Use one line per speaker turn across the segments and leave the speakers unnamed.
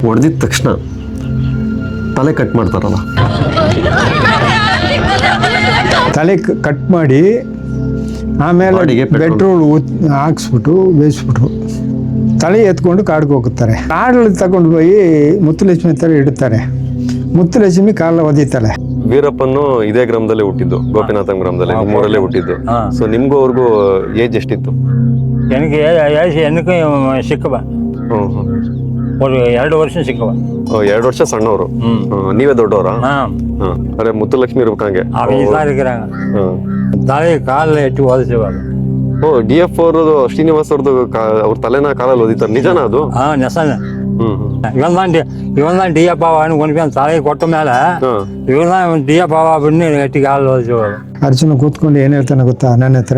ಹೊಡೆದಿದ ತಕ್ಷಣ ತಲೆ ಕಟ್ ಮಾಡ್ತಾರಲ್ಲ,
ತಲೆ ಕಟ್ ಮಾಡಿ ಆಮೇಲೆ ಪೆಟ್ರೋಲ್ ಹಾಕ್ಸ್ಬಿಟ್ಟು ಬೇಯಿಸ್ಬಿಟ್ರು ತಲೆ ಎತ್ಕೊಂಡು ಕಾಡಿಗೆ ಹೋಗುತ್ತಾರೆ. ಕಾಡಲ್ಲಿ ತಗೊಂಡು ಹೋಗಿ ಮುತ್ತುಲಕ್ಷ್ಮಿ ಹತ್ರ ಇಡುತ್ತಾರೆ. ಮುತ್ತುಲಕ್ಷ್ಮಿ ಕಾಲ ಒದಿತಾಳೆ.
ವೀರಪ್ಪನು ಇದೇ ಗ್ರಾಮದಲ್ಲೇ ಹುಟ್ಟಿದ್ದು, ಗೋಪಿನಾಥ ಗ್ರಾಮದಲ್ಲಿ, ನಿಮ್ಮೂರಲ್ಲೇ ಹುಟ್ಟಿದ್ದು. ಸೊ ನಿಮ್ಗೂ ಅವ್ರಿಗೂ ಏಜ್ ಎಷ್ಟಿತ್ತು?
எனக்கு எனக்கும் சிக்கவா ஒரு 2 வருஷம் சிಕ್ಕವ.
2 ವರ್ಷ ಸಣ್ಣವರು. ನೀವೇ ದೊಡ್ಡವರಾ? ಅರೆ ಮುತ್ತುಲಕ್ಷ್ಮಿ ಇರ್ಬೇಕಂಗೆ
அவங்க இருக்கிறாங்க. தலையை காலில் எட்டி உதச்சுவாங்க.
ಡಿ ಎಫ್ ಅವ್ರದ್ದು ಶ್ರೀನಿವಾಸ್ ಅವ್ರದ್ದು ಅವ್ರ ತಲೆನ ಕಾಲಲ್ಲಿ ಓದಿತಾರೆ, ನಿಜಾನ ಅದು?
நெசங்க. இவன் தான் டிஎப்பாவான்னு கொண்டு போய் தலையை ಕೊಟ್ಟ ಮೇಲೆ ಇವ್ರು தான் டிஎப்பாவா அப்படின்னு எட்டி ಕಾಲಿல் ಓದಿಸುವಾಗ.
ಅರ್ಜುನ ಕೂತ್ಕೊಂಡು ಏನ್ ಹೇಳ್ತಾನೆ ಗೊತ್ತಾ ನನ್ನ ಹತ್ರ?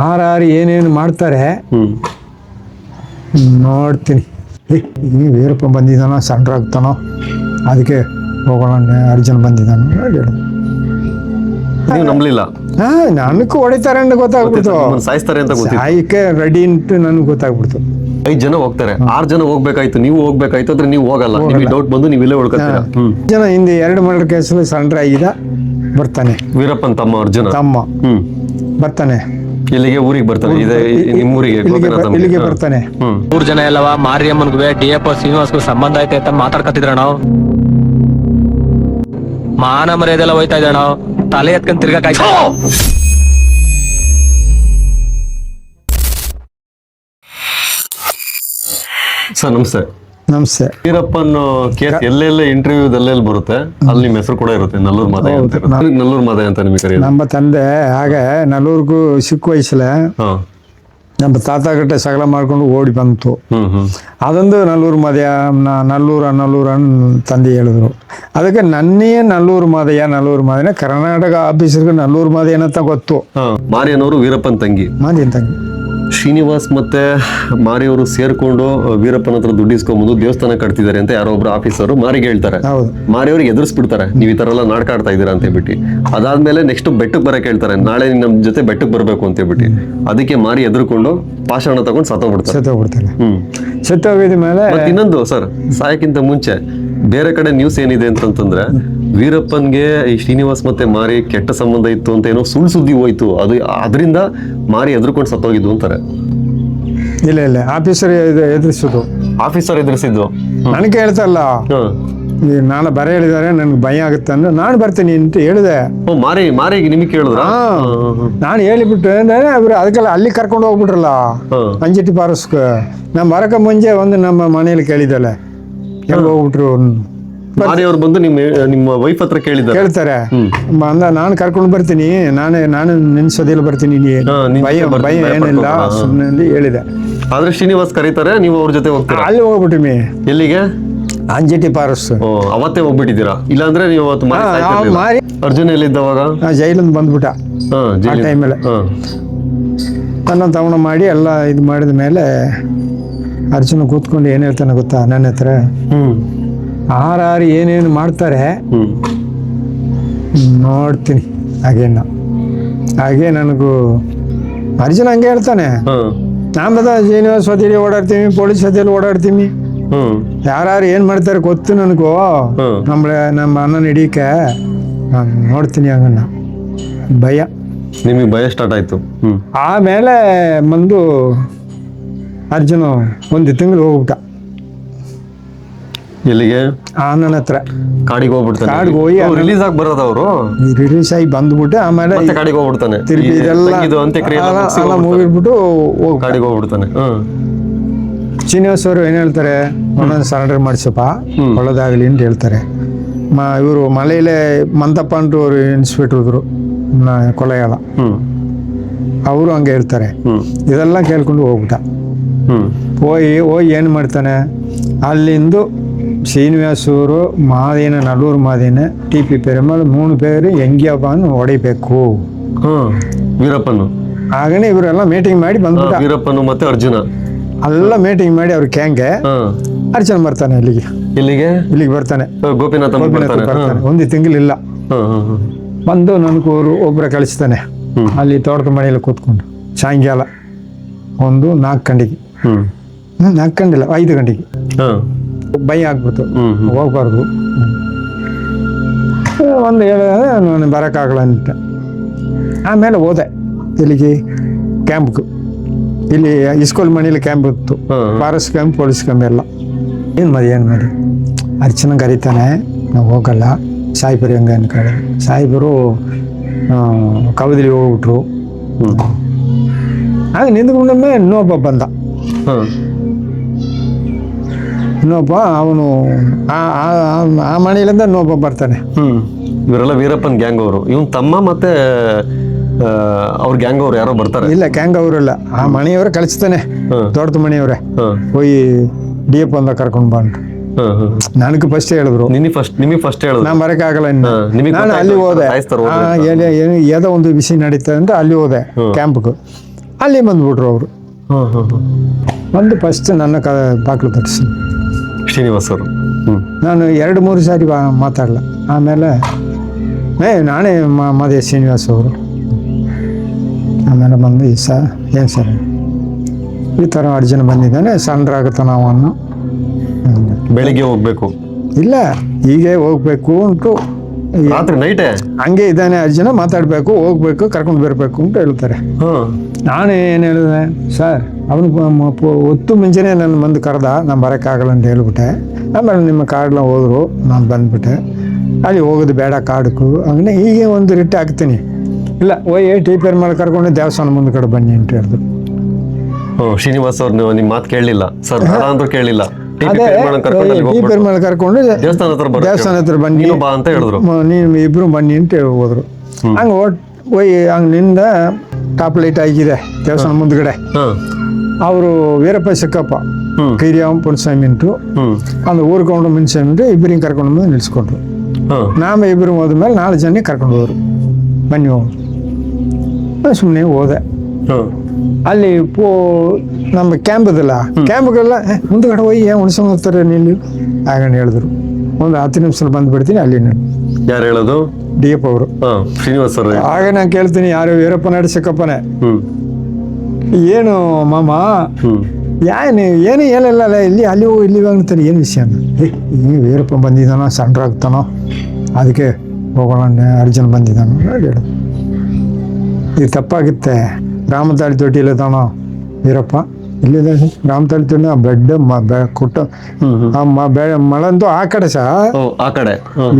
ಆರಾರು ಏನೇನು ಮಾಡ್ತಾರೆ ನೋಡ್ತೀನಿ. ಈ ವೀರಪ್ಪ ಬಂದಿದ್ದಾನೋ ಸಣ್ಣ ಅದಕ್ಕೆ ಹೋಗೋಣ, ಅರ್ಜುನ್ ಬಂದಿದ್ದಾನ ಹೇಳು.
ನೀವು ನಂಬಲಿಲ್ಲ?
ನನಗೂ ಹೊಡಿತಾರೆ ಅಂತ ಗೊತ್ತಾಗ್ಬಿಡ್ತು,
ಸಾಯಿಸ್ತಾರೆ ಅಂತ
ಸಾಯಕ್ಕೆ ರೆಡಿ ಅಂತ ನನ್ಗೆ ಗೊತ್ತಾಗ್ಬಿಡ್ತು.
5 ಜನ ಹೋಗ್ತಾರೆ, 6 ಜನ ಹೋಗ್ಬೇಕಾಯ್ತು, ನೀವು ಹೋಗ್ಬೇಕಾಯ್ತು ಅಂದ್ರೆ ನೀವು ಹೋಗಲ್ಲ, ನಿಮಗೆ ಡೌಟ್ ಬಂದು ನೀವು ಇಲ್ಲೇ ಉಳ್ಕೊತೀರಾ.
ಜನ ಹಿಂದೆ 2 ಮರ್ಡರ್ ಕೇಸಲ್ಲಿ ಸಣ್ಣ ಆಗಿದ ಬರ್ತಾನೆ
ವೀರಪ್ಪನ್ ತಮ್ಮ ಅರ್ಜುನ
ಬರ್ತಾನೆ.
ಇಲ್ಲಿಗೆ ಊರಿಗೆ ಬರ್ತಾನೆ, ನಿಮ್ಮೂರಿಗೆ
ಇಲ್ಲಿಗೆ ಬರ್ತಾನೆ.
3 ಜನ ಎಲ್ಲವ ಮಾರಿಯಮ್ಮನ್ಗೂ ಡಿಎಫ್ ಶ್ರೀನಿವಾಸ್ಗೂ ಸಂಬಂಧ ಐತೆ ಅಂತ ಮಾತಾಡ್ಕತ್ತಿದ್ರ ನಾವು. ಮಾನ ಮರ್ಯಾದೆಲ್ಲ ಹೋಯ್ತಾ ಇದ್ದ ನಾವು, ತಲೆ ಎತ್ಕೊಂಡ್ ತಿರ್ಗಾಕಾಯ್ತು.
ಸರ್ ನಮಸ್ತೆ.
ನಮಸ್ತೆ.
ವೀರಪ್ಪನ್ ಕೇಸ್ ಎಲ್ಲೆಲ್ಲ ಇಂಟರ್ವ್ಯೂದಲ್ಲೆಲ್ಲ ಬರುತ್ತೆ, ಅಲ್ಲಿ ನಿಮ್ಮ ಹೆಸರು ಕೂಡ ಇರುತ್ತೆ, ನಲ್ಲೂರು ಮಾದಯ್ಯ ಅಂತ. ನಲ್ಲೂರು ಮಾದಯ್ಯ ಅಂತ ನಿಮಗೆ ಕರೆಯೋದು.
ನಮ್ಮ ತಂದೆ ಹಾಗೆ ನಲ್ಲೂರ್ಗೂ ಚಿಕ್ಕ ವಯಸ್ಸಲ್ಲೇ ನಮ್ಮ ತಾತಗಟ್ಟೆ ಸಗಲ ಮಾಡ್ಕೊಂಡು ಓಡಿ ಬಂತು. ಅದೊಂದು ನಲ್ಲೂರು ಮಾದಯ್ಯ, ನಲ್ಲೂರು ತಂದೆ ಹೇಳಿದ್ರು. ಅದಕ್ಕೆ ನನ್ನೇ ನಲ್ಲೂರು ಮಾದಯ್ಯ ಕರ್ನಾಟಕ ಆಫೀಸರ್ಗೆ ನಲ್ಲೂರು ಮಾದಯ್ಯ ಅಂತ ಗೊತ್ತು.
ಮಾರಿಯನವರು ವೀರಪ್ಪನ್ ತಂಗಿ.
ಮಾದಯ್ಯನ ತಂಗಿ.
ಶ್ರೀನಿವಾಸ್ ಮತ್ತೆ ಮಾರಿಯವರು ಸೇರ್ಕೊಂಡು ವೀರಪ್ಪನ ಹತ್ರ ದುಡ್ಡು ಇಸ್ಕೊಂಬಂದು ದೇವಸ್ಥಾನ ಕಟ್ತಿದ್ದಾರೆ ಅಂತ ಯಾರೋ ಒಬ್ರು ಆಫೀಸರು ಮಾರಿಗೆ ಹೇಳ್ತಾರೆ. ಮಾರಿಯವ್ರಿಗೆ ಎದುರಿಸ್ಬಿಡ್ತಾರೆ, ನೀವು ಈ ತರ ಎಲ್ಲ ನಾಟಕ ಆಡ್ತಾ ಇದ್ದೀರಾ ಅಂತ ಹೇಳ್ಬಿಟ್ಟು. ಅದಾದ್ಮೇಲೆ ನೆಕ್ಸ್ಟ್ ಬೆಟ್ಟಕ್ಕೆ ಬರಕ್ ಹೇಳ್ತಾರೆ, ನಾಳೆ ನಮ್ ಜೊತೆ ಬೆಟ್ಟಕ್ಕೆ ಬರ್ಬೇಕು ಅಂತ ಹೇಳ್ಬಿಟ್ಟು. ಅದಕ್ಕೆ ಮಾರಿ ಎದುರ್ಕೊಂಡು ಪಾಷಾಣ ತಗೊಂಡು ಸತ್ತೋಗ್ಬಿಡ್ತಾರೆ.
ಸತ್ತೋಗಿದ ಮೇಲೆ
ಇನ್ನೊಂದು ಸರ್, ಸಾಯಕ್ಕಿಂತ ಮುಂಚೆ ಬೇರೆ ಕಡೆ ನ್ಯೂಸ್ ಏನಿದೆ ಅಂತಂದ್ರೆ ವೀರಪ್ಪನ್ಗೆ ಈ ಶ್ರೀನಿವಾಸ್ ಮತ್ತೆ ಮಾರಿ ಕೆಟ್ಟ ಸಂಬಂಧ ಇತ್ತು ಅಂತ ಏನೋ ಸುಳ್ಳು ಸುದ್ದಿ ಹೋಯ್ತು, ಅದು ಅದರಿಂದ ಮಾರಿ ಎದುರ್ಕೊಂಡು ಸತ್ತೋಗಿದ್ದು ಅಂತಾರೆ.
ಇಲ್ಲ ಆಫೀಸರ್
ಎದುರಿಸಿದ್ದು
ನನಗೆ ಹೇಳ್ತಲ್ಲ, ನಾನು ಬರ ಹೇಳಿದಾರೆ ನನ್ಗೆ ಭಯ ಆಗುತ್ತೆ ಅಂದ್ರೆ ನಾನು ಬರ್ತೀನಿ ಅಂತ ಹೇಳಿದೆ.
ಮಾರಿಗೆ ನಿಮಗೆ ಕೇಳಿದ್ರ?
ನಾನು ಹೇಳಿಬಿಟ್ಟು ಅವರು ಅದಕ್ಕೆಲ್ಲ ಅಲ್ಲಿ ಕರ್ಕೊಂಡು ಹೋಗ್ಬಿಟ್ರಲ್ಲ ಅಂಜಟಿ ಪಾರಸ್ಗೆ. ನಮ್ಮ ಬರಕ ಮುಂಚೆ ಒಂದು ನಮ್ಮ ಮನೇಲಿ ಕೇಳಿದಲ್ಲ, ಹೆಂಗ್ ಹೋಗ್ಬಿಟ್ರು.
ಮಾರಿಯವ್ರು ಬಂದು ನಿಮ್ಮ ವೈಫ್ ಹತ್ರ ಕೇಳ್ತಾರೆ,
ನಾನು ಕರ್ಕೊಂಡು ಬರ್ತೀನಿ, ನಾನು ನೆನ್ಸೋದಿಲ್ಲ ಬರ್ತೀನಿ, ಭಯ ಏನಿಲ್ಲ ಸುಮ್ಮನೆ ಹೇಳಿದೆ.
ಆದ್ರೆ ಶ್ರೀನಿವಾಸ್ ಕರೀತಾರೆ, ನೀವು ಅವ್ರ ಜೊತೆ ಹೋಗ್ತೀರಾ?
ಅಲ್ಲಿ ಹೋಗ್ಬಿಟ್ಟಿಮಿ.
ಎಲ್ಲಿಗೆ?
ಅಂಜಟಿ ಪಾರಸ್.
ಅವತ್ತೇ ಹೋಗ್ಬಿಟ್ಟಿದ್ದೀರಾ? ಇಲ್ಲಾಂದ್ರೆ ನೀವು
ಮಾರಿ
ಅರ್ಜುನ್ ಎಲ್ಲಿದ್ದವಾಗ?
ಜೈಲಿಂದ ಬಂದ್ಬಿಟ್ಟ ಆ ಟೈಮಲ್ಲಿ. ನನ್ನ ತವಣ ಮಾಡಿ ಎಲ್ಲ ಇದು ಮಾಡಿದ ಮೇಲೆ ಅರ್ಜುನ ಕೂತ್ಕೊಂಡು ಏನ್ ಹೇಳ್ತಾನೆ ಗೊತ್ತಾ ನನ್ನ ಹತ್ರ? ಆರಾರು ಏನೇನು ಮಾಡ್ತಾರೆ ನೋಡ್ತೀನಿ. ಹಾಗೆ ನನಗೂ ಅರ್ಜುನ ಹಂಗೆ ಹೇಳ್ತಾನೆ. ನಾಮದ ಶ್ರೀನಿವಾಸ್ ಜೊತೆಲಿ ಓಡಾಡ್ತೀವಿ, ಪೊಲೀಸ್ ಜೊತೆಲಿ ಓಡಾಡ್ತೀವಿ, ಯಾರು ಏನ್ ಮಾಡ್ತಾರೆ ಗೊತ್ತು ನನಗೂ. ನಮ್ಮ ಅಣ್ಣನ ಹಿಡಿಯಕ್ಕೆ ನಾನು ನೋಡ್ತೀನಿ. ಹಂಗನ್ನ ಭಯ,
ನಿಮಗೆ ಭಯ ಸ್ಟಾರ್ಟ್ ಆಯ್ತು.
ಆಮೇಲೆ ಬಂದು ಅರ್ಜುನ 1 ತಿಂಗಳು ಹೋಗ್ಬಿಟ್ಟ.
ಎಲ್ಲಿಗೆ?
ಅಣ್ಣನ ಹತ್ರ
ಕಾಡಿಗೆ ಹೋಗ್ಬಿಡ್ತಾನೆ.
ಕಾಡಿಗೆ ಹೋಗಿ
ರಿಲೀಸ್ ಆಗಿ ಬರೋದು ಅವರು,
ರಿಲೀಸ್ ಆಗಿ ಬಂದ್ಬಿಟ್ಟು ಆಮೇಲೆ
ಕಾಡಿಗೆ ಹೋಗ್ಬಿಡ್ತಾನೆ.
ತಿರುಪಿ ಇದೆಲ್ಲ ಮುಗಿದ್ಬಿಟ್ಟು
ಕಾಡಿಗೆ ಹೋಗ್ಬಿಡ್ತಾನೆ.
ಶ್ರೀನಿವಾಸ್ ಅವರು ಏನ್ ಹೇಳ್ತಾರೆ, ಒಂದೊಂದು ಸರೆಂಡರ್ ಮಾಡಿಸಪ್ಪ ಒಳ್ಳೇದಾಗಲಿ ಅಂತ ಹೇಳ್ತಾರೆ. ಇವರು ಮಲೆಯಲ್ಲೇ ಮಂತಪ್ಪ ಅಂತ ಅವರು ಇನ್ಸ್ಪೆಕ್ಟರ್ ಕೊಲೆಗಾಲ, ಅವರು ಹಂಗೆ ಹೇಳ್ತಾರೆ. ಇದೆಲ್ಲ ಕೇಳ್ಕೊಂಡು ಹೋಗ್ಬಿಟ್ಟ. ಹೋಗಿ ಏನು ಮಾಡ್ತಾನೆ, ಅಲ್ಲಿಂದು ಶ್ರೀನಿವಾಸೂರು ಮಾದೇನ ನಲ್ಲೂರು ಮಾದೇನ TP ಪೆರುಮಾಳ್ 3 பேರು ಹೆಂಗ್ಯಪ್ಪನ್ನು ಹೊಡಿಬೇಕು
ವೀರಪ್ಪನು.
ಆಗನೇ ಇವರೆಲ್ಲ ಮೀಟಿಂಗ್ ಮಾಡಿ ಬಂದ್ಬಿಟ್ಟ.
ವೀರಪ್ಪನು ಮತ್ತೆ ಅರ್ಜುನ
ಎಲ್ಲ ಮೀಟಿಂಗ್ ಮಾಡಿ ಅವ್ರ ಕ್ಯಾಂಗೆ ಅರ್ಜುನ ಬರ್ತಾನೆ. ಇಲ್ಲಿಗೆ ಬರ್ತಾನೆ.
ಗೋಪಿನಾಥ ಬರ್ತಾನೆ.
1 ತಿಂಗಳಿಲ್ಲ. ಬಂದು ನನಗೂ ಒಬ್ಬರ ಕಳಿಸ್ತಾನೆ ಅಲ್ಲಿ ತೋಟದ ಮನೆಯಲ್ಲಿ ಕೂತ್ಕೊಂಡು. ಸಾಯಂಕಾಲ ಒಂದು 4 ಗಂಟೆಗೆ, 4 ಗಂಟೆಲ್ಲ 5 ಗಂಟೆಗೆ ಭಯ ಆಗ್ಬಿಡ್ತು, ಹೋಗ್ಬಾರ್ದು. ಒಂದು ಹೇಳಿದ್ರೆ ನಾನು ಬರೋಕ್ಕಾಗಲ್ಲ ಅಂತ. ಆಮೇಲೆ ಹೋದೆ ಇಲ್ಲಿಗೆ ಕ್ಯಾಂಪ್ಗೆ. ಇಲ್ಲಿ ಇಸ್ಕೂಲ್ ಮನೇಲಿ ಕ್ಯಾಂಪ್ ಇತ್ತು, ಫಾರೆಸ್ಟ್ ಕ್ಯಾಂಪ್, ಪೊಲೀಸ್ ಕ್ಯಾಂಪ್ ಎಲ್ಲ. ಏನು ಮಾಡಿ ಅರ್ಚನ ಕರೀತಾನೆ, ನಾವು ಹೋಗಲ್ಲ. ಸಾಯಿಬರು ಹೆಂಗೆ ಅನ್ಕೊಳ್ಳಿ, ಸಾಯಿಬರು ಕವದಲ್ಲಿ ಹೋಗ್ಬಿಟ್ರು. ಆಗ ನಿಂತ್ಕೊಂಡೊಮ್ಮೆ ಇನ್ನೊಬ್ಬ ಬಂದ. ಇನ್ನೊಬ್ಬ ಅವನು ಆ ಮನೆಯಿಂದ ಇನ್ನೊಬ್ಬ ಬರ್ತಾನೆ.
ಇವರೆಲ್ಲ ವೀರಪ್ಪನ್ ಗ್ಯಾಂಗ್ ಅವರು. ಇವನ್ ತಮ್ಮ ಮತ್ತೆ ಅವ್ರ ಗ್ಯಾಂಗ್ ಅವ್ರು ಯಾರೋ ಬರ್ತಾರೆ.
ಇಲ್ಲ, ಗ್ಯಾಂಗ್ ಅವರಲ್ಲ, ಆ ಮನೆಯವರೇ ಕಳಿಸ್ತಾನೆ, ದೊಡ್ಡದ ಮನೆಯವರೇ. ಹೋಗಿ DF ಅಂತ ಕರ್ಕೊಂಡು ಬಂದು ನನಗೆ ಫಸ್ಟ್ ಹೇಳಿದ್ರು.
ನಿಮಗೆ ಫಸ್ಟ್ ಹೇಳಿದ್ರು
ನಾನು ಬರೋಕ್ಕಾಗಲ್ಲ. ನಾನು ಅಲ್ಲಿ ಹೋದೆ, ಏನೋ ಒಂದು ವಿಷಯ ನಡೀತದೆ ಅಂತ ಅಲ್ಲಿ ಹೋದೆ ಕ್ಯಾಂಪ್ಗೆ. ಅಲ್ಲಿ ಬಂದ್ಬಿಟ್ರು ಅವರು. ಬಂದು ಫಸ್ಟ್ ನನ್ನ ಬಾಕ್ಲು ತರಿಸಿ
ಶ್ರೀನಿವಾಸ್ ಅವರು.
ನಾನು 2-3 ಸಾರಿ ಮಾತಾಡಲ್ಲ. ಆಮೇಲೆ ನಾನೇ ಮದುವೆ ಶ್ರೀನಿವಾಸ್ ಅವರು. ಆಮೇಲೆ ಬಂದು ಏನು ಸರ್ ಈ ಥರ ಅರ್ಜುನ ಬಂದಿದ್ದಾನೆ, ಸಣ್ಣರಾಗುತ್ತಾನ ಅವನು.
ಬೆಳಿಗ್ಗೆ ಹೋಗ್ಬೇಕು,
ಇಲ್ಲ ಹೀಗೆ ಹೋಗ್ಬೇಕು ಉಂಟು,
ರಾತ್ರಿ ನೈಟೇ
ಹಂಗೆ ಇದ್ದಾನೆ ಅರ್ಜುನ, ಮಾತಾಡಬೇಕು, ಹೋಗ್ಬೇಕು, ಕರ್ಕೊಂಡು ಬರಬೇಕು ಅಂತ ಹೇಳ್ತಾರೆ. ನಾನು ಏನು ಹೇಳಿದೆ, ಸರ್ ಅವನು ಹೊತ್ತು ಮುಂಚೆನೇ ನನ್ನ ಬಂದು ಕರೆದ, ನಾನು ಬರೋಕ್ಕಾಗಲ್ಲ ಅಂತ ಹೇಳ್ಬಿಟ್ಟೆ. ಆಮೇಲೆ ನಿಮ್ಮ ಕಾರ್ಡ್ನ ಹೋದ್ರು, ನಾನು ಬಂದ್ಬಿಟ್ಟೆ. ಅಲ್ಲಿ ಹೋಗೋದು ಬೇಡ ಕಾಡಕ್ಕೂ, ಹಂಗೆ ಹೀಗೆ ಒಂದು ರಿಟ್ ಹಾಕ್ತೀನಿ. ಇಲ್ಲ ಟೀಪೇರ್ ಮೇಲೆ ಕರ್ಕೊಂಡು ದೇವಸ್ಥಾನ ಮುಂದೆ ಕಡೆ ಬನ್ನಿ ಅಂತ ಹೇಳಿದ್ರು.
ಶ್ರೀನಿವಾಸ್ ಅವ್ರು ನಿಮ್ಮ ಮಾತು ಕೇಳಲಿಲ್ಲ ಸರ್, ಅಂದ್ರೂ ಕೇಳಲಿಲ್ಲ.
ಟೀಪೇರ್ ಮೇಲೆ ಕರ್ಕೊಂಡು
ದೇವಸ್ಥಾನ ಹತ್ರ
ಬನ್ನಿ
ಬಾ ಅಂತ ಹೇಳಿದ್ರು.
ನೀವು ಇಬ್ರು ಬನ್ನಿ ಅಂತ ಹೋದ್ರು. ಹಂಗೆ ಹಂಗಿನಿಂದ ಟಾಪ್ ಲೈಟ್ ಆಗಿದೆ ದೇವಸ್ಥಾನ ಮುಂದ್ಗಡೆ. ಅವರು ವೀರಪ್ಪ ಸಿಕ್ಕಪ್ಪ ಕೈರಿಯಾಮ ಪುಣಸ್ವಾಮಿ ಉಂಟು, ಒಂದು ಊರ್ಕೊಂಡು ಮುನ್ಸ್ವಾಮಿ ಉಂಟು, ಇಬ್ಬರಿಗೆ ಕರ್ಕೊಂಡು ಬಂದು ನಿಲ್ಸ್ಕೊಂಡ್ರು. ನಾವೇ ಇಬ್ಬರು ಹೋದ್ಮೇಲೆ 4 ಜನ ಕರ್ಕೊಂಡು ಹೋದ್ರು. ಬನ್ನಿ ಹೋಗಿ ಸುಮ್ಮನೆ ಹೋದೆ. ಅಲ್ಲಿ ನಮ್ಮ ಕ್ಯಾಂಪ್ ಇದಲ್ಲ, ಕ್ಯಾಂಪ್ಗೆಲ್ಲ ಮುಂದ್ಗಡೆ ಹೋಗಿ ಉಣ್ಸ್ಕೊಂಡು ಹೋಗ್ತಾರೆ ನಿಲ್ಲಿ ಹಾಗಂಡು ಹೇಳಿದ್ರು. ಒಂದು 10 ನಿಮಿಷದಲ್ಲಿ ಬಂದ್ಬಿಡ್ತೀನಿ. ಅಲ್ಲಿ
ಯಾರು ಹೇಳೋದು?
DF ಅವರು,
ಶ್ರೀನಿವಾಸ್ ಅವರು.
ಆಗ ನಾನು ಕೇಳ್ತೀನಿ, ಯಾರು ವೀರಪ್ಪ ನಾಡಿ ಸಿಕ್ಕಪ್ಪನೇ, ಏನು ಮಾಮ ಏನು ಹೇಳಿಲ್ಲ ಇಲ್ಲಿ ಅಲ್ಲಿ ಹೋಗಿ ಇಲ್ಲಿ ಅಂತಾರೆ, ಏನು ವಿಷಯ ಅಂತ. ಈಗ ವೀರಪ್ಪ ಬಂದಿದ್ದಾನೋ, ಸಣ್ಣರಾಗ್ತಾನೋ, ಅದಕ್ಕೆ ಹೋಗೋಣ, ಅರ್ಜುನ್ ಬಂದಿದ್ದಾನೋ ಹೇಳು. ಇದು ತಪ್ಪಾಗುತ್ತೆ. ರಾಮತಾಳಿ ತೊಟ್ಟಿಲ್ಲ ತಾನೋ ವೀರಪ್ಪ, ಇಲ್ಲಿದೆ ರಾಮತಾಳಿ ತೊಟ್ಟಿ. ಬೆಡ್ ಕೊಟ್ಟು ಮಳಂತೂ ಆ ಕಡೆ ಸಹ,
ಆ ಕಡೆ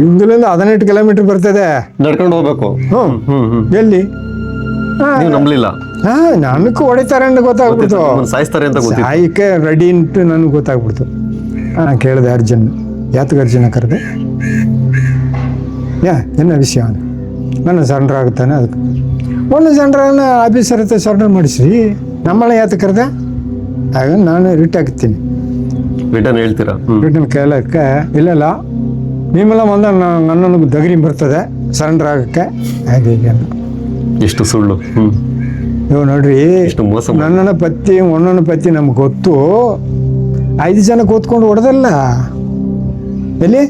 ಇಂಗ್ಲಿಂದ 18 ಕಿಲೋಮೀಟರ್ ಬರ್ತದೆ,
ನಡ್ಕೊಂಡು ಹೋಗ್ಬೇಕು.
ಎಲ್ಲಿ
ನಂಬಲಿಲ್ಲ,
ನನಗೂ ಹೊಡಿತಾರೆ ಅಂತ ಗೊತ್ತಾಗ್ಬಿಡ್ತು,
ಸಾಯಿಸ್ತಾರೆ ಅಂತ
ಸಾಯಿಕೆ ರೆಡಿ ಅಂತ ನನಗೆ ಗೊತ್ತಾಗ್ಬಿಡ್ತು. ಕೇಳಿದೆ ಅರ್ಜುನ್, ಯಾತಕ್ಕೆ ಅರ್ಜುನ ಕರೆದೆ, என்ன விஷயம், ನನ್ನ ಸರೆಂಡರ್ ಆಗುತ್ತಾನೆ. ಅದಕ್ಕೆ ಒಂದು ಸರೆಂಡರನ್ನ ಆಫೀಸರ್ ಹತ್ರ ಸರೆಂಡರ್ ಮಾಡಿಸಿ ನಮ್ಮನ್ನ ಯಾತ ಕರೆದೆ. ಆಗ ನಾನು ರಿಟ್ ಹಾಕ್ತೀನಿ,
ರಿಟರ್ನ್ ಹೇಳ್ತೀರಾ?
ರಿಟರ್ನ್ ಕೇಳಕ್ಕೆ ಇಲ್ಲ ನಿಮ್ಮೆಲ್ಲ ಬಂದ ನನ್ನನ್ನು ದಗರಿ ಬರ್ತದೆ ಸರೆಂಡರ್ ಆಗಕ್ಕೆ. ಹಾಗೆ
ಎಷ್ಟು ಸುಳ್ಳು.
ಇವ್ ನೋಡ್ರಿ, ನನ್ನನ್ನ ಪತ್ತಿ ನಮ್ಗೆ ಗೊತ್ತು. 5 ಜನ ಕೂತ್ಕೊಂಡು ಹೊಡೆದಲ್ಲ ಎಲ್ಲಿ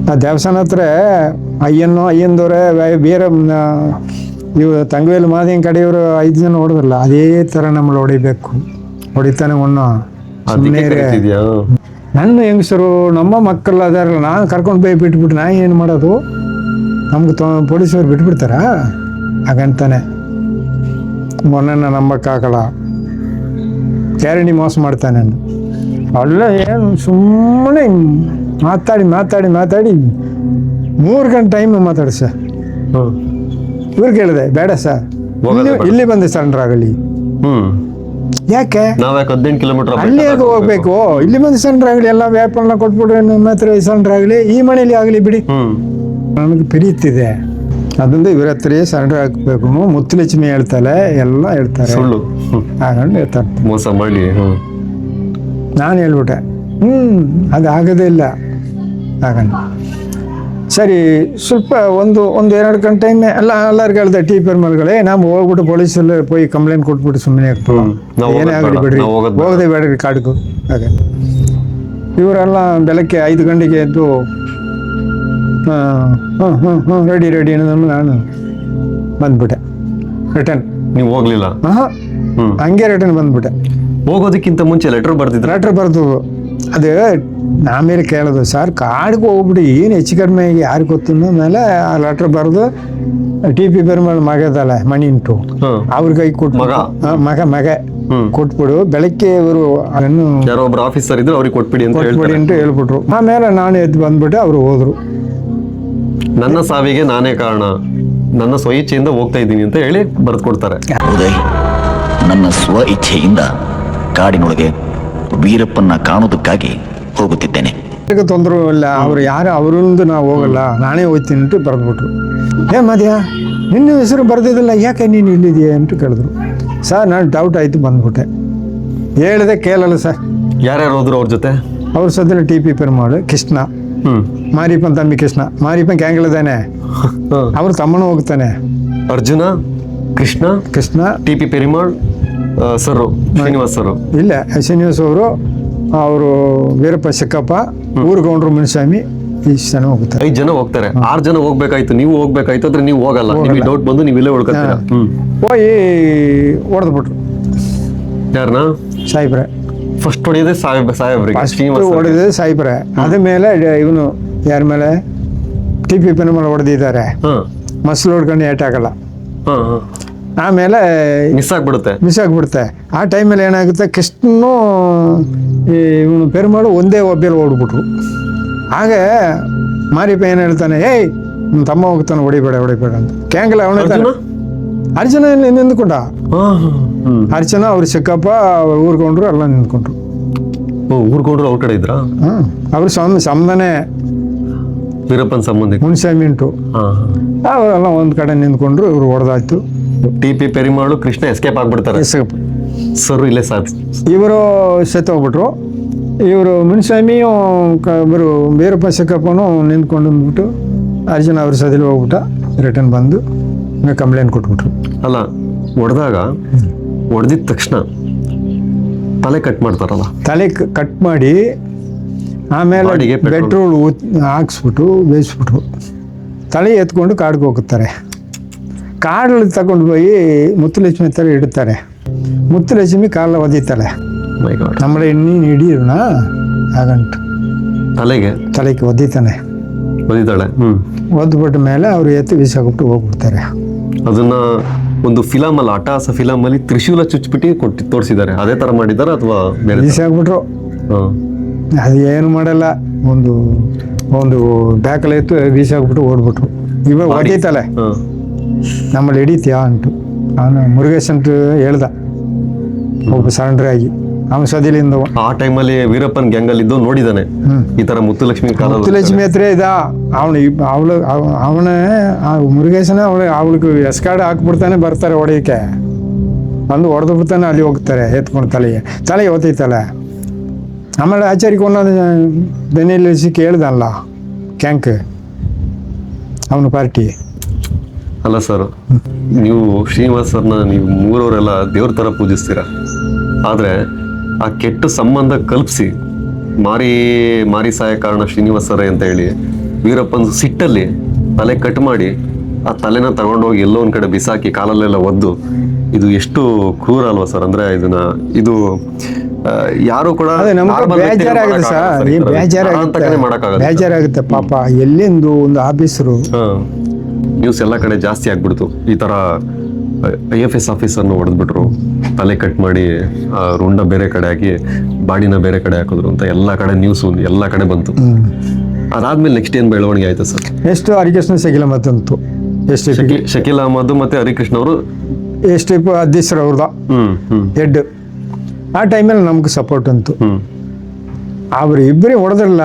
ಆ ದೇವಸ್ಥಾನ ಹತ್ರ ಅಯ್ಯಂದವ್ರೆ ಬೇರೆ ಇವು ತಂಗವೇಲು ಮಾದಿನ ಕಡೆಯವರು 5 ಜನ ಹೊಡೆದಲ್ಲ. ಅದೇ ಥರ ನಮ್ಮಲ್ಲಿ ಹೊಡಿತಾನೆ ನನ್ನ ಹೆಂಗಸರು ನಮ್ಮ ಮಕ್ಕಳು ಅದಾರಲ್ಲ, ನಾನು ಕರ್ಕೊಂಡು ಹೋಗಿ ಬಿಟ್ಬಿಟ್ಟು ನಾ ಏನು ಮಾಡೋದು, ನಮ್ಗೆ ಪೊಲೀಸವ್ರು ಬಿಟ್ಬಿಡ್ತಾರ ಹಾಗಂತಾನೆ. ಮೊನ್ನೆ ನಂಬಕ್ಕಾಗಲ್ಲ, ಕ್ಯಾರಣಿ ಮೋಸ ಮಾಡ್ತಾನೆ. ಅಲ್ಲ ಏನು ಸುಮ್ಮನೆ ಮಾತಾಡಿ 3 ಗಂಟೆ ಟೈಮ್ ಮಾತಾಡಿ ಸರ್. ಇವ್ರು ಕೇಳಿದೆ, ಬೇಡ ಸರ್ ಇಲ್ಲಿ ಬಂದೆ ಸರೆಂಡರ್ ಆಗಲಿ. ಯಾಕೆ
18 ಕಿಲೋಮೀಟರ್
ಅಲ್ಲಿ ಹೇಗೆ ಹೋಗ್ಬೇಕು, ಇಲ್ಲಿ ಬಂದು ಸರೆಂಡರ್ ಆಗಲಿ, ಎಲ್ಲ ವ್ಯಾಪಾರನ ಕೊಟ್ಬಿಟ್ರೆ ನಿಮ್ಮ ಹತ್ರ ಸರೆಂಡರ್ ಆಗಲಿ, ಈ ಮನೇಲಿ ಆಗಲಿ ಬಿಡಿ. ನನಗೆ ಪ್ರೀತಿದೆ, ಅದೊಂದು ಇವ್ರ ಹತ್ರ ಸರೆಂಡರ್ ಹಾಕ್ಬೇಕು. ಮುತ್ತುಲಕ್ಷ್ಮಿ ಹೇಳ್ತಾಳೆ, ಎಲ್ಲ ಹೇಳ್ತಾರೆ,
ಸುಳ್ಳು
ಹಾಗಂಡು ಹೇಳ್ತಾರೆ,
ಮೋಸ ಮಾಡಿ.
ನಾನು ಹೇಳ್ಬಿಟ್ಟೆ, ಅದು ಆಗೋದೇ ಇಲ್ಲ ಹಾಗಂಡು. ಸರಿ, ಸ್ವಲ್ಪ ಒಂದು 2 ಗಂಟೆ ಟೈಮ್ ಎಲ್ಲರಿಗೂ ಹೇಳ್ದೆ, ಟೀಪರ್ ಮಲ್ಗಳೇ ನಾವು ಹೋಗ್ಬಿಟ್ಟು ಪೊಲೀಸಲ್ಲಿ ಹೋಗಿ ಕಂಪ್ಲೇಂಟ್ ಕೊಟ್ಬಿಟ್ಟು ಸುಮ್ಮನೆ ಏನೇ ಆಗಲಿ ಬಿಡ್ರಿ, ಹೋಗದೆ ಬೇಡ್ರಿ ಕಾಡಿಗೂ. ಹಾಗೆ ಇವರೆಲ್ಲ ಬೆಳಗ್ಗೆ 5 ಗಂಟೆಗೆ ಎದ್ದು ರೆಡಿ ಅನ್ನೋದನ್ನು ನಾನು ಬಂದ್ಬಿಟ್ಟೆ ರಿಟರ್ನ್.
ನೀವು ಹೋಗ್ಲಿಲ್ಲ?
ಹಂಗೆ ರಿಟರ್ನ್ ಬಂದ್ಬಿಟ್ಟೆ.
ಹೋಗೋದಕ್ಕಿಂತ ಮುಂಚೆ ಲೆಟರ್ ಬರ್ತಿದ್ರ?
ಲೆಟ್ರ್ ಬರ್ದು ಅದು ಆಮೇಲೆ ಕೇಳೋದು, ಸರ್ ಕಾಡಿಗೆ ಹೋಗ್ಬಿಟ್ಟು ಏನು ಹೆಚ್ಚು ಕಡಿಮೆ ಯಾರು ಗೊತ್ತಿನ ಮೇಲೆ ಆ ಲೆಟ್ರ್ ಬರೆದು TP ಪೆರುಮಾಳ್ ಮಗ ಇದಲ್ಲ ಮಣಿಂಟು ಅವ್ರ ಕೈ ಕೊಟ್ಟು ಮಗ ಕೊಟ್ಬಿಡು, ಬೆಳಗ್ಗೆ ಇವರು ಅದನ್ನು
ಯಾರೋ ಒಬ್ರು ಆಫೀಸರ್ ಇದ್ರು ಅವ್ರಿಗೆ ಕೊಟ್ಬಿಡಿ ಅಂತ
ಹೇಳ್ಬಿಟ್ರು. ಆಮೇಲೆ ನಾನು ಎದ್ದು ಬಂದ್ಬಿಟ್ಟು ಅವರು ಹೋದ್ರು.
ನನ್ನ ಸಾವಿಗೆ ನಾನೇ ಕಾರಣ, ನನ್ನ ಸ್ವ ಇಚ್ಛೆಯಿಂದ ಹೋಗ್ತಾ ಇದ್ದೀನಿ ಅಂತ ಹೇಳಿ ಬರ್ದು ಕೊಡ್ತಾರೆ.
ಉದಯ್, ನನ್ನ ಸ್ವ ಇಚ್ಛೆಯಿಂದ ಕಾಡಿನೊಳಗೆ ವೀರಪ್ಪನ್ನ ಕಾಣೋದಕ್ಕಾಗಿ ಹೋಗುತ್ತಿದ್ದೇನೆ.
ತೊಂದರೆ ಇಲ್ಲ, ಅವ್ರು ಯಾರು ಅವರಿಂದ ನಾವು ಹೋಗಲ್ಲ, ನಾನೇ ಹೋಗ್ತೀನಿ ಅಂತ ಬರೆದ್ಬಿಟ್ರು. ಮದ್ಯ ನಿನ್ನ ಹೆಸರು ಬರ್ದಿದ್ದಲ್ಲ, ಯಾಕೆ ನೀನು ಇಲ್ಲಿದೆಯಾ ಅಂತ ಕೇಳಿದ್ರು. ಸರ್ ನಾನು ಡೌಟ್ ಆಯಿತು ಬಂದ್ಬಿಟ್ಟೆ. ಹೇಳಿದೆ ಕೇಳಲ್ಲ ಸರ್.
ಯಾರ್ಯಾರು ಹೋದ್ರು ಅವ್ರ ಜೊತೆ?
ಅವ್ರ ಸದ್ಯ TP ಪೆರುಮಾಳು, ಕೃಷ್ಣ, ಮಾರಿಯಪ್ಪನ ತಮ್ಮಿ ಕೃಷ್ಣ. ಮಾರಿಯಪ್ಪನ ಕ್ಯಾಂಗಳಿದ್ದಾನೆ, ಅವ್ರ ತಮ್ಮನೂ ಹೋಗ್ತಾನೆ.
Arjuna, Krishna, TP Perumal sir, Srinivas sir
ಇಲ್ಲ, ಶ್ರೀನಿವಾಸ್ ಅವರು ವೀರಪ್ಪ ಚಿಕ್ಕಪ್ಪ, ಊರುಗೌಂಡ್ರು ಮುನಿಸ್ವಾಮಿ, ಇಷ್ಟು ಜನ ಹೋಗ್ತಾರೆ.
5 ಜನ ಹೋಗ್ತಾರೆ. 6 ಜನ ಹೋಗ್ಬೇಕಾಯ್ತು, ನೀವು ಹೋಗ್ಬೇಕಾಯ್ತು ಅಂದ್ರೆ ನೀವು ಹೋಗಲ್ಲ, ನಿಮಗೆ ಡೌಟ್ ಬಂದು ನೀವು ಇಲ್ಲೇ ಉಳ್ಕೊತೀರಾ.
ಹೋಗಿ ಹೊಡೆದ್ಬಿಟ್ರು.
ಯಾರನ್ನ?
ಸಾಯಿಬ್ರೆ.
ಫಸ್ಟ್ ಹೊಡೆಯೋದೇ ಸಾಹೇಬ್ರಿಗೆ.
ಹೊಡೆದಿದೆ ಸಾಯಿಬ್ರೆ. ಅದ ಮೇಲೆ ಇವನು ಯಾರ ಮೇಲೆ TP ಪೆರುಮಾಳ್ ಹೊಡೆದಿದ್ದಾರೆ. ಮಸ್ಲು ಹೊಡ್ಕೊಂಡು ಏಟಾಗಲ್ಲ. ಆಮೇಲೆ
ಮಿಸ್ ಆಗ್ಬಿಡುತ್ತೆ. ಆ ಟೈಮಲ್ಲಿ ಏನಾಗುತ್ತೆ, ಕೃಷ್ಣನು ಇವನು ಪೆರುಮಾಳು ಒಂದೇ ಒಬ್ಬೆಯಲ್ಲಿ ಓಡ್ಬಿಟ್ರು. ಹಾಗೆ ಮಾರಿಯಪ್ಪ ಏನು ಹೇಳ್ತಾನೆ, ಏಯ್ ನಿಮ್ಮ ತಮ್ಮ ಹೋಗ್ತಾನೆ, ಹೊಡಿಬೇಡ ಅಂತ. ಕ್ಯಾಂಗಲ್ ಅವನ ಅರ್ಜುನ ಇಲ್ಲಿ ನಿಂತ್ಕೊಂಡ. ಅರ್ಜುನ ಅವ್ರ ಚಿಕ್ಕಪ್ಪ ಊರ್ಕೊಂಡ್ರು, ಎಲ್ಲ ನಿಂತ್ಕೊಂಡ್ರು. ಊರ್ಕೊಂಡ್ರು ಅವ್ರ ಕಡೆ ಇದ್ರ?
ಅವ್ರು ಸಂಬಂಧನೇ
ವೀರಪ್ಪನ ಸಂಬಂಧ
ಮುನಿಸ್ವಾಮಿ ಉಂಟು. ಅವರೆಲ್ಲ ಒಂದ್ ಕಡೆ ನಿಂತ್ಕೊಂಡ್ರು. ಇವ್ರು ಹೊಡೆದಾಯ್ತು.
TP ಪೆರುಮಾಳು, ಕೃಷ್ಣ ಎಸ್ಕೇಪ್ ಆಗ್ಬಿಡ್ತಾರೆ. ಸರ್ ಇಲ್ಲೇ ಸಾಥ್
ಇವರು ಸತ್ತೋಗ್ಬಿಟ್ರು. ಇವರು ಮುನಿಸ್ವಾಮಿಯು ಇವರು ವೀರಪ್ಪ ಚಿಕ್ಕಪ್ಪನು ನಿಂತ್ಕೊಂಡು ಅಂದ್ಬಿಟ್ಟು ಅರ್ಜುನ ಅವ್ರ ಸದಿಲಿ ಹೋಗ್ಬಿಟ್ಟ. ರಿಟರ್ನ್ ಬಂದು ಕಂಪ್ಲೇಂಟ್ ಕೊಟ್ಬಿಟ್ರು.
ಅಲ್ಲ, ಹೊಡೆದಿದ ತಕ್ಷಣ ತಲೆ ಕಟ್ ಮಾಡ್ತಾರಲ್ಲ,
ತಲೆ ಕಟ್ ಮಾಡಿ ಆಮೇಲೆ ಪೆಟ್ರೋಲ್ ಹಾಕ್ಸ್ಬಿಟ್ಟು ಬೇಯಿಸ್ಬಿಟ್ರು. ತಲೆ ಎತ್ಕೊಂಡು ಕಾಡಿಗೆ ಹೋಗುತ್ತಾರೆ. ಕಾಡಲ್ಲಿ ತಗೊಂಡು ಹೋಗಿ ಮುತ್ತುಲಕ್ಷ್ಮಿ ಹತ್ರ ಇಡುತ್ತಾರೆ. ಮುತ್ತುಲಕ್ಷ್ಮಿ ಕಾಲ ಒದಿತಾಳೆ. ನಮ್ಮಳೆ ನೀನು ಹಿಡಿಯೋಣ ಹಾಗಂಟು ತಲೆಗೆ ಒದಿತಾಳೆ. ಒದ್ಬಿಟ್ಟ ಮೇಲೆ ಅವ್ರು ಎತ್ತು ಬೀಸಾಕ್ಬಿಟ್ಟು ಹೋಗ್ಬಿಡ್ತಾರೆ.
ಅದನ್ನ ಒಂದು ಫಿಲಮ್ ಅಲ್ಲ, ಅಟ್ಟಹಾಸ ಫಿಲಮ್ ಅಲ್ಲಿ ತ್ರಿಶೂಲ ಚುಚ್ಬಿಟ್ಟು ತೋರಿಸಿದ್ದಾರೆ. ಅದೇ ತರ ಮಾಡಿದಾರ ಅಥವಾ
ಬೀಸಾಕ್ಬಿಟ್ರು? ಅದು ಏನು ಮಾಡಲ್ಲ, ಒಂದು ಬ್ಯಾಕಲ್ಲಿ ಎತ್ತು ಬೀಸಾಕ್ಬಿಟ್ಟು ಓಡ್ಬಿಟ್ರು. ಇವಾಗ ಒದಿತಾಳೆ, ನಮ್ಮಲ್ಲಿ ಹಿಡಿತೀಯಾ ಅಂಟು. ಅವನು ಮುರುಗೇಶ್ ಅಂತ ಹೇಳ್ದ, ಒಬ್ಬ ಸರೆಂಡರ್ ಆಗಿ. ಅವನು ಸದಿಲಿಂದ
ಆ ಟೈಮಲ್ಲಿ ವೀರಪ್ಪನ್ ಗ್ಯಾಂಗಲ್ ಇದ್ದು ನೋಡಿದಾನೆ ಈ ತರ ಮುತ್ತುಲಕ್ಷ್ಮಿ
ಹತ್ರ ಇದ. ಅವನೇ ಮುರುಗೇಶನ ಅವಳಿಗೆ ಎಸ್ಕಾರ್ಡ್ ಹಾಕ್ಬಿಡ್ತಾನೆ. ಬರ್ತಾರೆ ಹೊಡೆಯಕ್ಕೆ, ಬಂದು ಹೊಡೆದು ಬಿಡ್ತಾನೆ. ಅಲ್ಲಿ ಹೋಗ್ತಾರೆ ಎತ್ಕೊಂಡು ತಲೆಗೆ ಓತೈತಲ್ಲ. ಆಮೇಲೆ ಆಚಾರ್ಯಕ್ಕೆ ಒಂದೊಂದು ಬೆನ್ನೆಲ್ಲಿ ಕೇಳ್ದಲ್ಲ ಕ್ಯಾಂಕ್ ಅವನು ಪಾರ್ಟಿ.
ಅಲ್ಲ ಸರ್, ನೀವು ಶ್ರೀನಿವಾಸ್ ಸರ್ನ ನೀವು ಮೂರವರೆಲ್ಲ ದೇವ್ರ ತರ ಪೂಜಿಸ್ತೀರ. ಆದ್ರೆ ಆ ಕೆಟ್ಟ ಸಂಬಂಧ ಕಲ್ಪಿಸಿ ಮಾರಿ ಸಾಯ ಕಾರಣ ಶ್ರೀನಿವಾಸ್ ಸರೇ ಅಂತ ಹೇಳಿ ವೀರಪ್ಪನ ಸಿಟ್ಟಲ್ಲಿ ತಲೆ ಕಟ್ ಮಾಡಿ ಆ ತಲೆನ ತಗೊಂಡೋಗಿ ಎಲ್ಲೋ ಒಂದ್ ಕಡೆ ಬಿಸಾಕಿ ಕಾಲಲ್ಲೆಲ್ಲ ಒದ್ದು, ಇದು ಎಷ್ಟು ಕ್ರೂರ ಅಲ್ವಾ ಸರ್? ಅಂದ್ರೆ ಇದು ಯಾರು ಕೂಡ
ಬೇಜಾರಾಗುತ್ತೆ ಪಾಪ. ಎಲ್ಲಿಂದು ಒಂದು ಆಫೀಸರು
ನ್ಯೂಸ್ ಎಲ್ಲ ಕಡೆ ಜಾಸ್ತಿ ಆಗ್ಬಿಡ್ತು. ಈ ತರ IFS ಆಫೀಸರ್ನ ಹೊಡೆದ್ಬಿಟ್ರು, ತಲೆ ಕಟ್ ಮಾಡಿ ರುಂಡ ಬೇರೆ ಕಡೆ ಹಾಕಿ ಬಾಡಿನ ಬೇರೆ ಕಡೆ ಹಾಕಿದ್ರು ಅಂತ ಎಲ್ಲ ಕಡೆ ನ್ಯೂಸ್ ಎಲ್ಲ ಕಡೆ ಬಂತು. ಅದಾದ್ಮೇಲೆ ನೆಕ್ಸ್ಟ್ ಏನ್ ಬೆಳವಣಿಗೆ ಆಯ್ತು ಸರ್?
ಎಷ್ಟು ಹರಿಕೃಷ್ಣ ಶಕೀಲ್ ಅಹಮದ್ ಅಂತು.
ಶಕೀಲ್ ಅಹಮದ್ ಮತ್ತೆ ಹರಿಕೃಷ್ಣ ಅವರು
ಎಸ್ಟಿಪ್ ಅಧ್ಯಕ್ಷರು ಅವ್ರದ ಹೆಡ್. ಆ ಟೈಮಲ್ಲಿ ನಮ್ಗೆ ಸಪೋರ್ಟ್ ಅಂತು. ಅವ್ರು ಇಬ್ಬರೇ ಹೊಡೆದ್ರಲ್ಲ,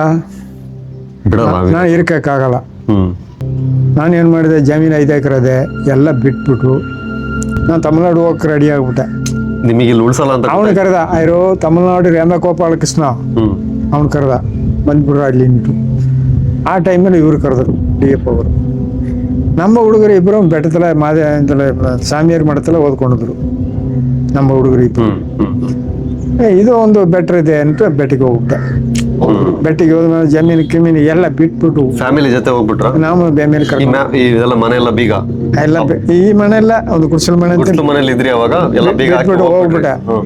ನಾನು ಇರ್ಕಾಗಲ್ಲ. ನಾನೇನು ಮಾಡಿದೆ, ಜಮೀನು 5 ಎಕರೆ ಅದೇ ಎಲ್ಲ ಬಿಟ್ಬಿಟ್ಟು ನಾನು ತಮಿಳ್ನಾಡು ಹೋಗಕ್ಕೆ ರೆಡಿ ಆಗ್ಬಿಟ್ಟೆ.
ನಿಮಗೆ ಉಳಿಸಲ್ಲ ಅಂತ
ಅವನು ಕರೆದ, ತಮಿಳ್ನಾಡು ರೇಮಗೋಪಾಲ ಕೃಷ್ಣ ಅವನು ಕರೆದ, ಬಂದ್ಬಿಡ್ರ ಅಲ್ಲಿ ನಿಂತು. ಆ ಟೈಮಲ್ಲಿ ಇವ್ರು ಕರೆದ್ರು DF ಅವರು. ನಮ್ಮ ಹುಡುಗರು ಇಬ್ಬರು ಬೆಟ್ಟತಲ ಮಾದೇ ಅಂತಲೇ ಸಾಮಿಯಾರ್ ಮಠತಲ್ಲ ಓದ್ಕೊಂಡಿದ್ರು ನಮ್ಮ ಹುಡುಗರು ಇಬ್ಬರು. ಇದು ಒಂದು ಬೆಟ್ರ್ ಇದೆ ಅಂತ ಬೆಟ್ಟಿಗೆ ಹೋಗ್ಬಿಟ್ಟೆ. ಬೆಟ್ಟಿಗೆ ಹೋದ್ಮೇಲೆ ಜಮೀನು ಕಿಮೀನು ಎಲ್ಲ ಬಿಟ್ಬಿಟ್ಟು
ಫ್ಯಾಮಿಲಿ ಜೊತೆ ಹೋಗ್ಬಿಟ್ರ
ನಾವು ಬೆಮೇಲೆ ಕರ್ಕೊಂಡು
ಇದೆಲ್ಲ ಮನೆ ಎಲ್ಲ ಬೀಗ
ಎಲ್ಲ ಈ ಮನೆಲ್ಲ ಒಂದು ಕುರ್ಸಲ್ ಮನೆ ಅಂತ
ಗುಡ್ಸ್ಲು ಮನೇಲಿ ಇದ್ರಿ ಅವಾಗ ಎಲ್ಲ ಬೀಗ ಹಾಕಿ
ಬಿಟ್ಬಿಟ್ಟು
ಹೋಗ್ಬಿಟ್ರಿ.
ಹೋಗ್ಬಿಟ್ಟೆ.
ಹ್ಮ್.